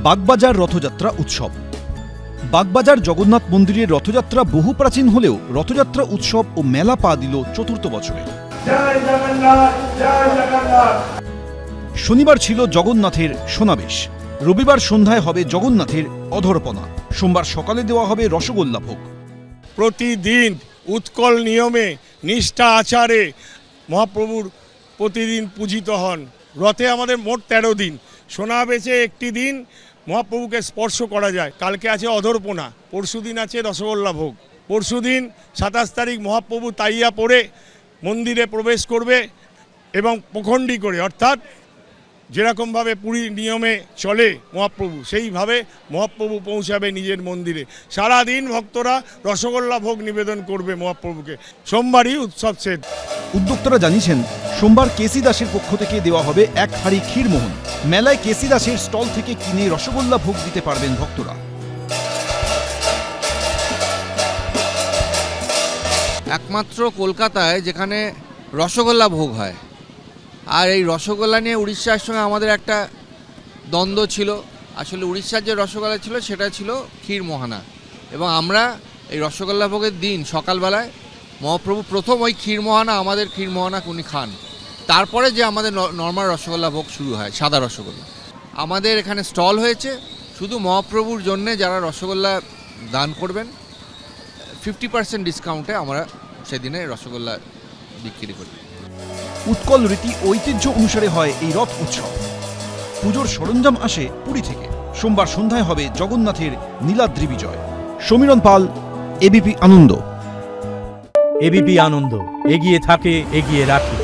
বাগবাজার রথযাত্রা উৎসব। বাগবাজার জগন্নাথ মন্দিরের রথযাত্রা বহু প্রাচীন হলেও রথযাত্রা উৎসব ও মেলা পা দিল চতুর্থ বছরে। শনিবার ছিল জগন্নাথের সোনাবেশ, রবিবার সন্ধ্যায় হবে জগন্নাথের অধরপনা, সোমবার সকালে দেওয়া হবে রসগোল্লা ভোগ। প্রতিদিন উৎকল নিয়মে নিষ্ঠা আচারে মহাপ্রভুর প্রতিদিন পূজিত হন। রথে আমাদের মোট 13 দিন, সোনাবেশে একটি দিন মহাপ্রভুকে স্পর্শ করা যায়। কালকে আছে অধরপনা, পরশুদিন আছে রসগোল্লা ভোগ। পরশুদিন 27 তারিখ মহাপ্রভু তাইয়া পরে মন্দিরে প্রবেশ করবে এবং প্রখণ্ডী করে, অর্থাৎ যেরকমভাবে পুরী নিয়মে চলে মহাপ্রভু, সেইভাবে মহাপ্রভু পৌঁছাবে নিজের মন্দিরে। সারাদিন ভক্তরা রসগোল্লা ভোগ নিবেদন করবে মহাপ্রভুকে। সোমবারই উৎসব শেষ। উদ্যোক্তারা জানিয়েছেন, সোমবার কেসি দাসের পক্ষ থেকে দেওয়া হবে 1 হাঁড়ি ক্ষীরমোহন। মেলায় কেসি দাসের স্টল থেকে কিনে রসগোল্লা ভোগ দিতে পারবেন ভক্তরা। একমাত্র কলকাতায় যেখানে রসগোল্লা ভোগ হয়। আর এই রসগোল্লা নিয়ে উড়িষ্যার সঙ্গে আমাদের একটা দ্বন্দ্ব ছিল। আসলে উড়িষ্যার যে রসগোল্লা ছিল সেটা ছিল ক্ষীরমোহনা, এবং আমরা এই রসগোল্লা ভোগের দিন সকালবেলায় মহাপ্রভু প্রথম ওই ক্ষীরমোহনা, আমাদের ক্ষীরমোহনা উনি খান, তারপরে যে আমাদের নর্মাল রসগোল্লা ভোগ শুরু হয়, সাদা রসগোল্লা। আমাদের এখানে স্টল হয়েছে শুধু মহাপ্রভুর জন্যে, যারা রসগোল্লা দান করবেন 50% ডিসকাউন্টে আমরা সেদিনে রসগোল্লা বিক্রি করি। উৎকল রীতি ঐতিহ্য অনুসারে হয় এই রথ উৎসব। পুজোর সরঞ্জাম আসে পুরী থেকে। সোমবার সন্ধ্যায় হবে জগন্নাথের নীলাদ্রি বিজয়। সমীরণ পাল, এবিপি আনন্দ। এবিপি আনন্দ, এগিয়ে থাকে, এগিয়ে রাখে।